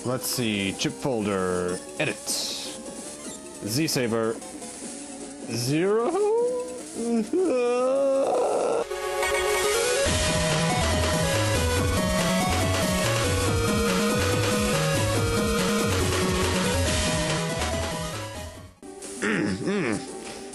Let's see. Chip folder. Edit. Z-Saver. 0?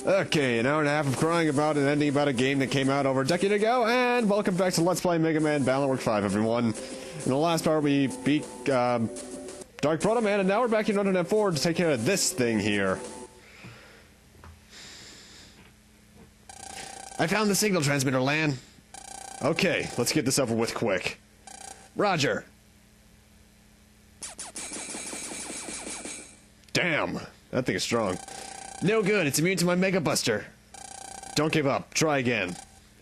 Okay, an hour and a half of crying about and ending about a game that came out over a decade ago, and welcome back to Let's Play Megaman Battle 5, everyone. In the last part, we beat, Dark Protoman, and now we're back in Undernet 4 to take care of this thing here. I found the signal transmitter, Lan. Okay, let's get this over with quick. Roger. Damn, that thing is strong. No good, it's immune to my Mega Buster. Don't give up, try again.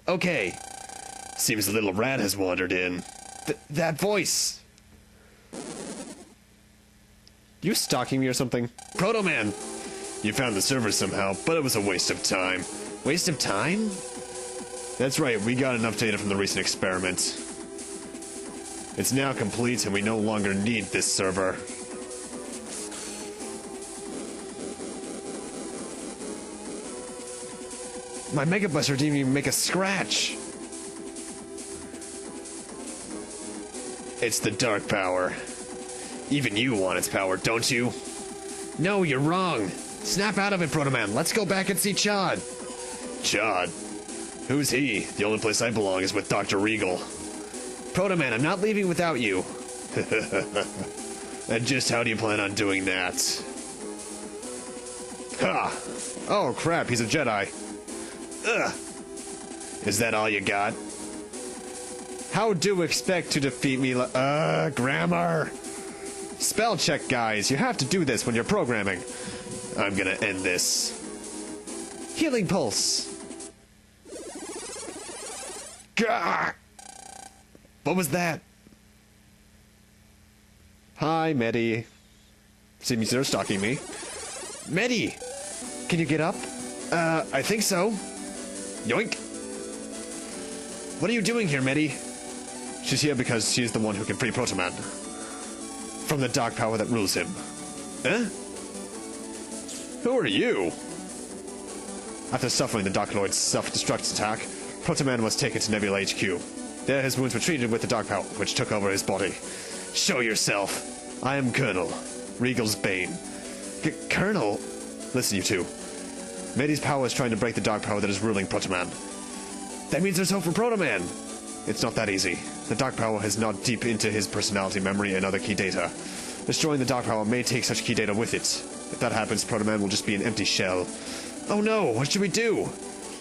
Okay. Seems a little rat has wandered in. That voice! You stalking me or something? Protoman! You found the server somehow, but it was a waste of time. Waste of time? That's right, we got enough data from the recent experiment. It's now complete and we no longer need this server. My Mega Buster didn't even make a scratch. It's the dark power. Even you want its power, don't you? No, you're wrong. Snap out of it, Protoman. Let's go back and see Chad. Chad? Who's he? The only place I belong is with Dr. Regal. Protoman, I'm not leaving without you. And just how do you plan on doing that? Ha! Oh crap, he's a Jedi. Ugh. Is that all you got? How do you expect to defeat me grammar! Spell check, guys. You have to do this when you're programming. I'm gonna end this. Healing Pulse! Gah! What was that? Hi, Meddy. Seems they're stalking me. Meddy! Can you get up? I think so. Yoink! What are you doing here, Meddy? She's here because she's the one who can free Protoman from the dark power that rules him. Eh? Who are you? After suffering the Dark Lord's self-destruct attack, Protoman was taken to Nebula HQ. There his wounds were treated with the dark power, which took over his body. Show yourself. I am Colonel. Regal's Bane. Colonel? Listen, you two. Meddy's power is trying to break the dark power that is ruling Protoman. That means there's hope for Protoman! It's not that easy. The dark power has gnawed deep into his personality, memory, and other key data. Destroying the dark power may take such key data with it. If that happens, Protoman will just be an empty shell. Oh no, what should we do?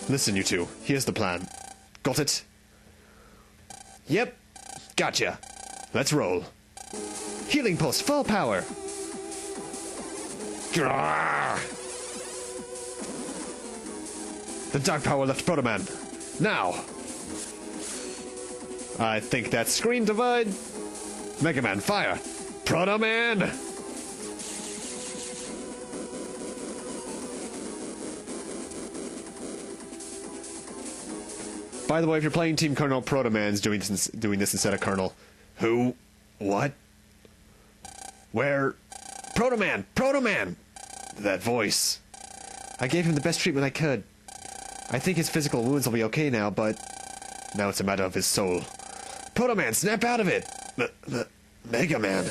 Listen, you two. Here's the plan. Got it? Yep. Gotcha. Let's roll. Healing Pulse, full power! Grrr! The dark power left Protoman. Now! I think that's Screen Divide. Megaman, fire! Protoman! By the way, if you're playing Team Colonel, Protoman's doing this instead of Colonel. Who? What? Where? Protoman! Protoman! That voice. I gave him the best treatment I could. I think his physical wounds will be okay now, but now it's a matter of his soul. Protoman, snap out of it! Megaman.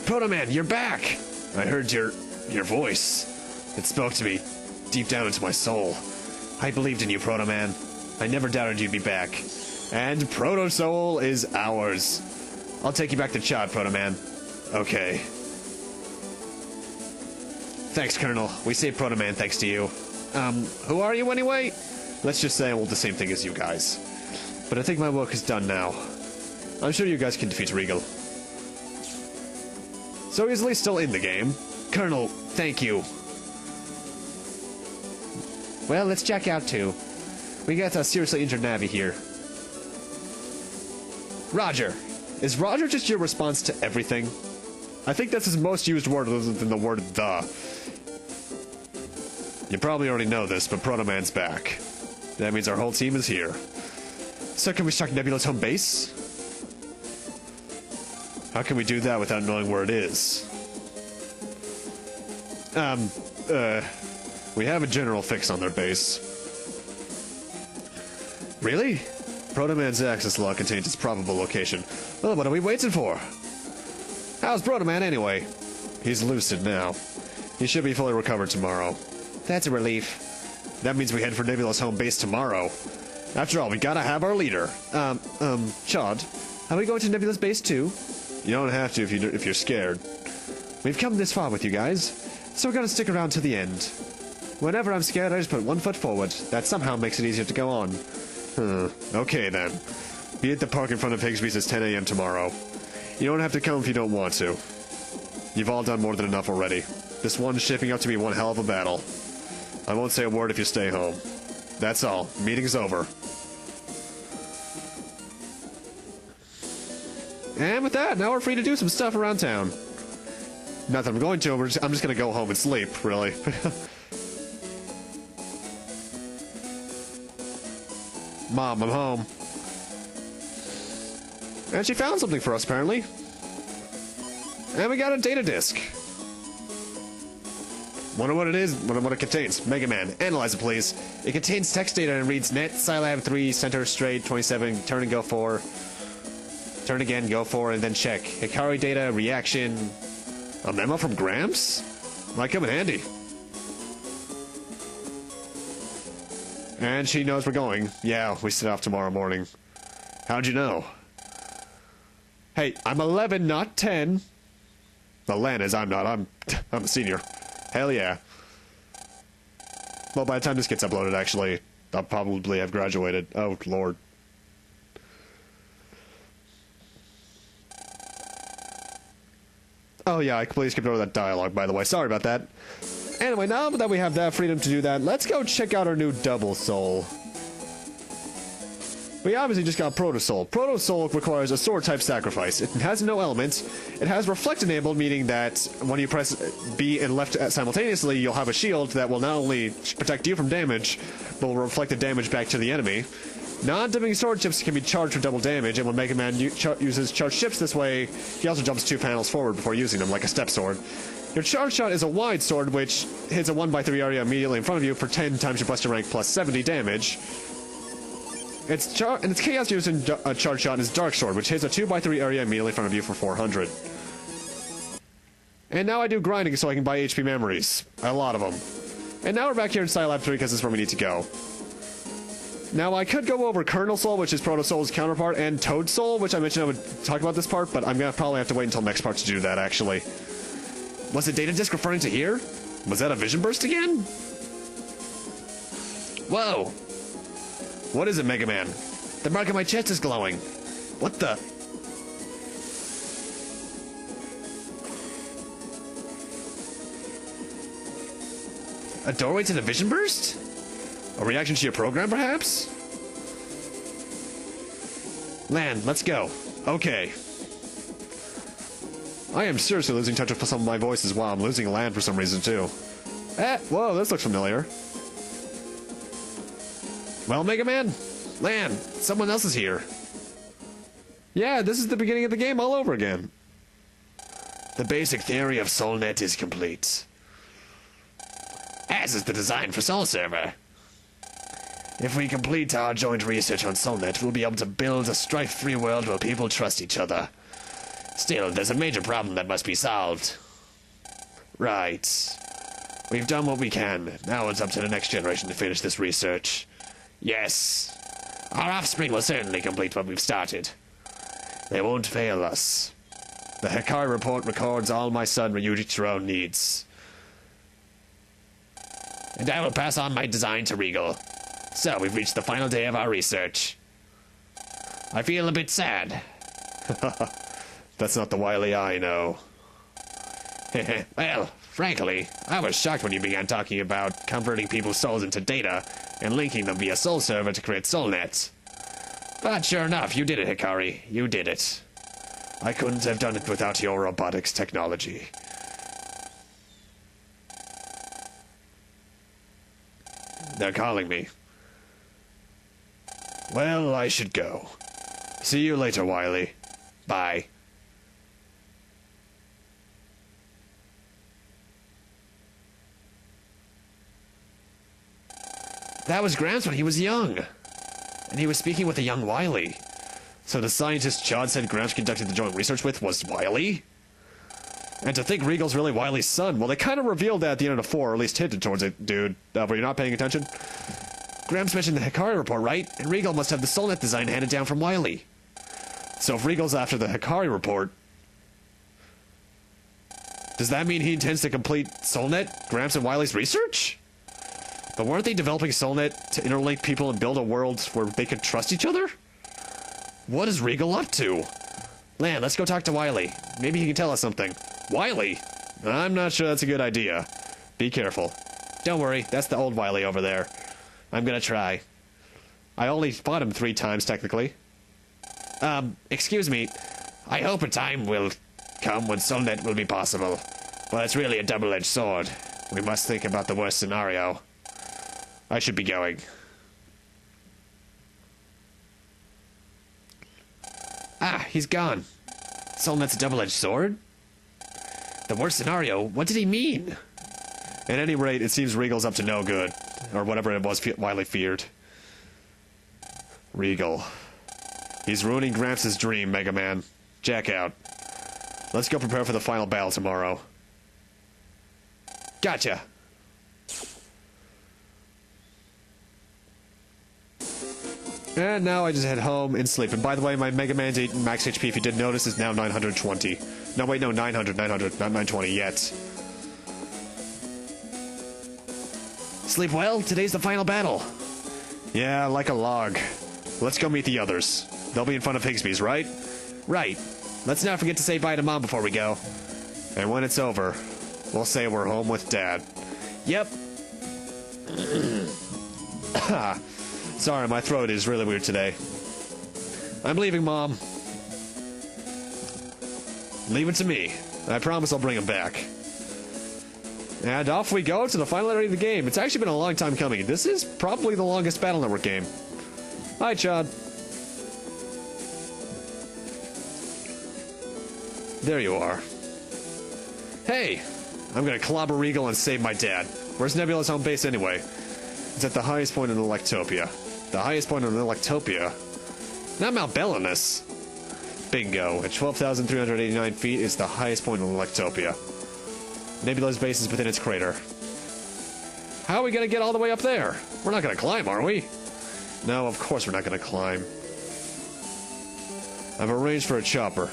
Protoman, you're back! I heard your voice. It spoke to me deep down into my soul. I believed in you, Protoman. I never doubted you'd be back. And Proto Soul is ours. I'll take you back to Chad, Protoman. Okay. Thanks, Colonel. We saved Protoman thanks to you. Who are you anyway? Let's just say I want the same thing as you guys. But I think my work is done now. I'm sure you guys can defeat Regal. So he's at least still in the game. Colonel, thank you. Well, let's check out too. We got a seriously injured Navi here. Roger. Is Roger just your response to everything? I think that's his most used word other than the word the. You probably already know this, but Protoman's back. That means our whole team is here. So can we strike Nebula's home base? How can we do that without knowing where it is? We have a general fix on their base. Really? Protoman's access log contains its probable location. Well, what are we waiting for? How's Protoman anyway? He's lucid now. He should be fully recovered tomorrow. That's a relief. That means we head for Nebula's home base tomorrow. After all, we gotta have our leader. Chod, are we going to Nebula's base too? You don't have to if you're scared. We've come this far with you guys, so we're gonna stick around to the end. Whenever I'm scared, I just put one foot forward. That somehow makes it easier to go on. Okay then. Be at the park in front of Higsby's at 10 a.m. tomorrow. You don't have to come if you don't want to. You've all done more than enough already. This one's shaping up to be one hell of a battle. I won't say a word if you stay home. That's all. Meeting's over. And with that, now we're free to do some stuff around town. Not that I'm going to, I'm just gonna go home and sleep, really. Mom, I'm home. And she found something for us, apparently. And we got a data disk. Wonder what it is, what it contains. Megaman, analyze it, please. It contains text data and reads net, Scilab 3, center straight, 27, turn and go 4. Turn again, go 4, and then check. Hikari data, reaction. A memo from Gramps? Might come in handy. And she knows we're going. Yeah, we set off tomorrow morning. How'd you know? Hey, I'm 11, not 10. Well, Len is, I'm not. I'm a senior. Hell yeah. Well, by the time this gets uploaded, actually, I'll probably have graduated. Oh, Lord. Oh yeah, I completely skipped over that dialogue, by the way. Sorry about that. Anyway, now that we have that freedom to do that, let's go check out our new Double Soul. We obviously just got Proto Soul. Proto Soul requires a sword-type sacrifice. It has no elements. It has Reflect enabled, meaning that when you press B and left simultaneously, you'll have a shield that will not only protect you from damage, but will reflect the damage back to the enemy. Non-dipping sword chips can be charged for double damage, and when Megaman uses charged chips this way, he also jumps 2 panels forward before using them, like a step sword. Your charge shot is a wide sword, which hits a 1x3 area immediately in front of you for 10 times your Buster rank plus 70 damage. Its chaos using a charge shot is Dark Sword, which hits a 2x3 area immediately in front of you for 400. And now I do grinding so I can buy HP memories. A lot of them. And now we're back here in Scilab 3 because this is where we need to go. Now, I could go over Kernel Soul, which is Proto Soul's counterpart, and Toad Soul, which I mentioned I would talk about this part, but I'm gonna probably have to wait until next part to do that, actually. Was the data disk referring to here? Was that a vision burst again? Whoa! What is it, Megaman? The mark on my chest is glowing. What the? A doorway to the vision burst? A reaction to your program, perhaps? Land, let's go. Okay. I am seriously losing touch with some of my voices while I'm losing land for some reason, too. Whoa, this looks familiar. Well, Mega Man? Land, someone else is here. Yeah, this is the beginning of the game all over again. The basic theory of SoulNet is complete. As is the design for Soul Server. If we complete our joint research on SoulNet, we'll be able to build a strife-free world where people trust each other. Still, there's a major problem that must be solved. Right. We've done what we can. Now it's up to the next generation to finish this research. Yes. Our offspring will certainly complete what we've started. They won't fail us. The Hikari report records all my son Ryuichi's needs. And I will pass on my design to Regal. So, we've reached the final day of our research. I feel a bit sad. That's not the Wily I know. Well, frankly, I was shocked when you began talking about converting people's souls into data and linking them via Soul Server to create SoulNets. But sure enough, you did it, Hikari. You did it. I couldn't have done it without your robotics technology. They're calling me. Well, I should go. See you later, Wily. Bye. That was Gramps when he was young. And he was speaking with a young Wily. So the scientist Chad said Gramps conducted the joint research with was Wily? And to think Regal's really Wily's son. Well, they kind of revealed that at the end of the 4, or at least hinted towards it, dude. Were you not paying attention? Gramps mentioned the Hikari report, right? And Regal must have the Soulnet design handed down from Wily. So if Regal's after the Hikari report, does that mean he intends to complete Soulnet, Gramps, and Wily's research? But weren't they developing Soulnet to interlink people and build a world where they could trust each other? What is Regal up to? Lan, let's go talk to Wily. Maybe he can tell us something. Wily? I'm not sure that's a good idea. Be careful. Don't worry, that's the old Wily over there. I'm gonna try. I only fought him 3 times, technically. Excuse me. I hope a time will come when Soulnet will be possible. But it's really a double-edged sword. We must think about the worst scenario. I should be going. Ah, he's gone. Soulnet's a double-edged sword? The worst scenario? What did he mean? At any rate, it seems Regal's up to no good. Or whatever it was Wily feared. Regal. He's ruining Gramps' dream, Megaman. Jack out. Let's go prepare for the final battle tomorrow. Gotcha. And now I just head home and sleep. And by the way, my Mega Man's 8 max HP, if you didn't notice, is now 920. No, wait, no, 900, not 920 yet. Sleep well? Today's the final battle. Yeah, like a log. Let's go meet the others. They'll be in front of Higsby's, right? Right. Let's not forget to say bye to Mom before we go. And when it's over, we'll say we're home with Dad. Yep. Sorry, my throat is really weird today. I'm leaving, Mom. Leave it to me. I promise I'll bring him back. And off we go to the final area of the game. It's actually been a long time coming. This is probably the longest Battle Network game. Hi, Chad. There you are. Hey! I'm gonna clobber Regal and save my dad. Where's Nebula's home base anyway? It's at the highest point in Electopia. The highest point in Electopia? Not Mount Belinus. Bingo. At 12,389 feet is the highest point in Electopia. Nebula's base is within its crater. How are we gonna get all the way up there? We're not gonna climb, are we? No, of course we're not gonna climb. I've arranged for a chopper.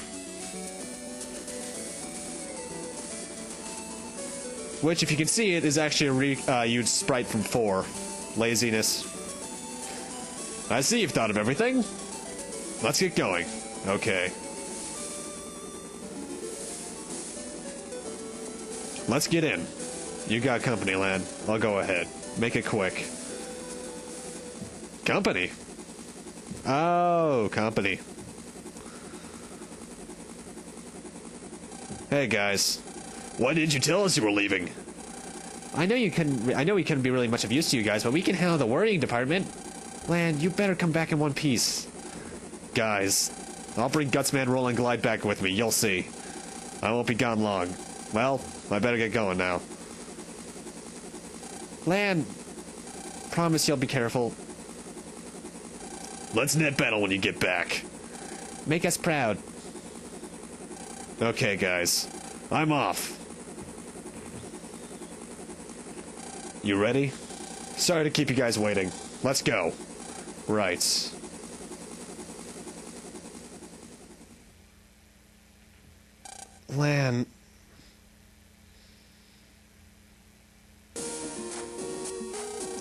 Which, if you can see it, is actually a huge sprite from 4. Laziness. I see you've thought of everything. Let's get going. Okay. Let's get in. You got company, Lan. I'll go ahead. Make it quick. Company? Oh, company. Hey, guys. Why didn't you tell us you were leaving? I know we couldn't be really much of use to you guys, but we can handle the worrying department. Lan, you better come back in one piece. Guys, I'll bring Gutsman Roll and Glide back with me, you'll see. I won't be gone long. Well, I better get going now. Lan, promise you'll be careful. Let's net battle when you get back. Make us proud. Okay, guys. I'm off. You ready? Sorry to keep you guys waiting. Let's go. Right. Lan.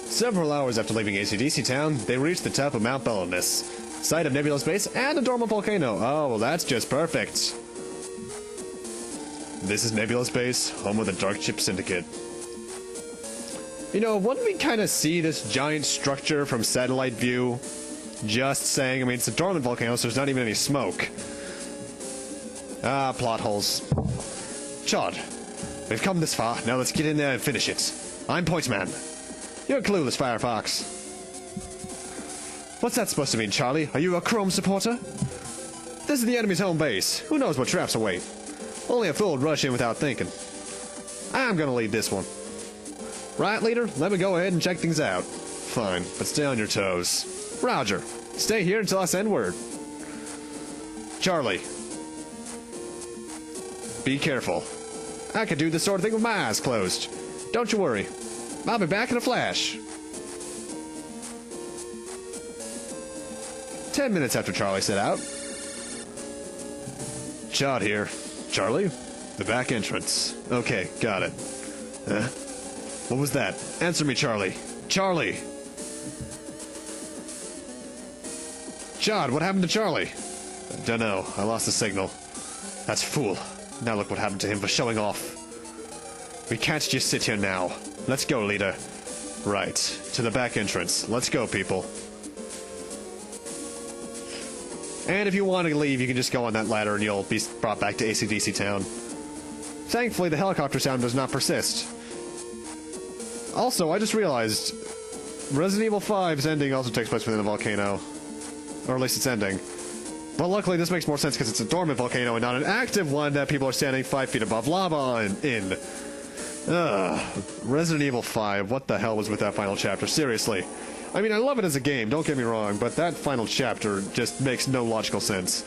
Several hours after leaving AC/DC Town, they reached the top of Mount Belinus, site of Nebula's base and a dormant volcano. Oh, well, that's just perfect. This is Nebula's base, home of the Dark Chip Syndicate. You know, wouldn't we kind of see this giant structure from satellite view? Just saying. I mean, it's a dormant volcano, so there's not even any smoke. Ah, plot holes. Chod, we've come this far. Now let's get in there and finish it. I'm Pointman. You're clueless, Firefox. What's that supposed to mean, Charlie? Are you a Chrome supporter? This is the enemy's home base. Who knows what traps await? Only a fool would rush in without thinking. I'm gonna lead this one. Right, leader? Let me go ahead and check things out. Fine, but stay on your toes. Roger. Stay here until I send word. Charlie. Be careful. I could do this sort of thing with my eyes closed. Don't you worry. I'll be back in a flash. 10 minutes after Charlie set out. Chad here. Charlie? The back entrance. Okay, got it. What was that? Answer me, Charlie. Charlie! Chad, what happened to Charlie? Dunno. I lost the signal. That's fool. Now look what happened to him for showing off. We can't just sit here now. Let's go, leader. Right. To the back entrance. Let's go, people. And if you want to leave, you can just go on that ladder and you'll be brought back to AC/DC Town. Thankfully, the helicopter sound does not persist. Also, I just realized Resident Evil 5's ending also takes place within a volcano. Or at least its ending. But luckily, this makes more sense because it's a dormant volcano and not an active one that people are standing 5 feet above lava in. Resident Evil 5, what the hell was with that final chapter? Seriously. I mean, I love it as a game, don't get me wrong, but that final chapter just makes no logical sense.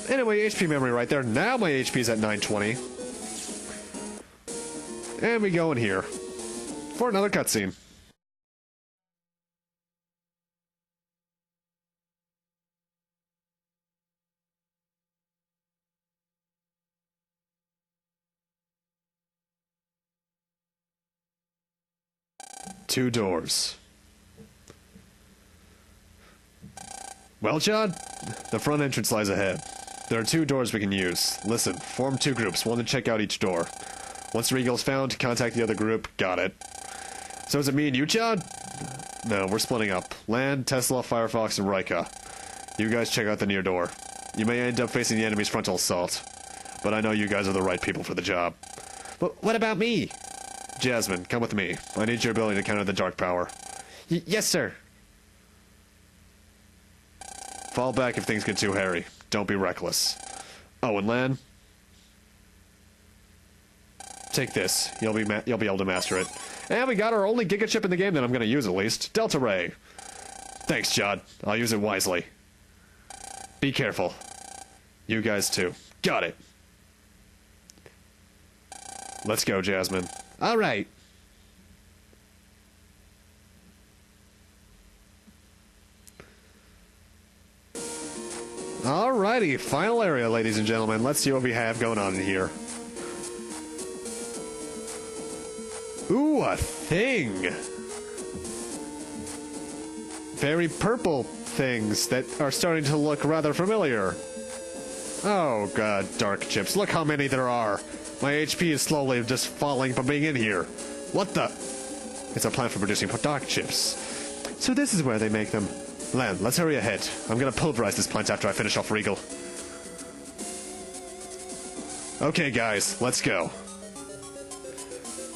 Anyway, HP memory right there. Now my HP's at 920. And we go in here for another cutscene. Two doors. Well, John, the front entrance lies ahead. There are 2 doors we can use. Listen, form 2 groups, one to check out each door. Once the Regal's found, contact the other group. Got it. So is it me and you, John? No, we're splitting up. Land, Tesla, Firefox, and Rika. You guys check out the near door. You may end up facing the enemy's frontal assault. But I know you guys are the right people for the job. But what about me? Jasmine, come with me. I need your ability to counter the dark power. Yes, sir. Fall back if things get too hairy. Don't be reckless. Oh, and Lan? Take this. You'll be able to master it. And we got our only Giga chip in the game that I'm going to use, at least. Delta Ray. Thanks, Jod. I'll use it wisely. Be careful. You guys, too. Got it. Let's go, Jasmine. All right. Alrighty, final area, ladies and gentlemen. Let's see what we have going on in here. Ooh, a thing! Very purple things that are starting to look rather familiar. Oh god, dark chips. Look how many there are. My HP is slowly just falling from being in here. What the? It's a plant for producing dark chips. So this is where they make them. Lan, let's hurry ahead. I'm gonna pulverize this plant after I finish off Regal. Okay guys, let's go.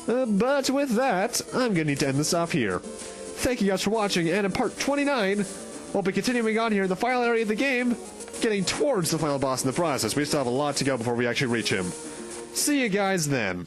But with that, I'm gonna need to end this off here. Thank you guys for watching, and in part 29, we'll be continuing on here in the final area of the game, getting towards the final boss in the process. We still have a lot to go before we actually reach him. See you guys then.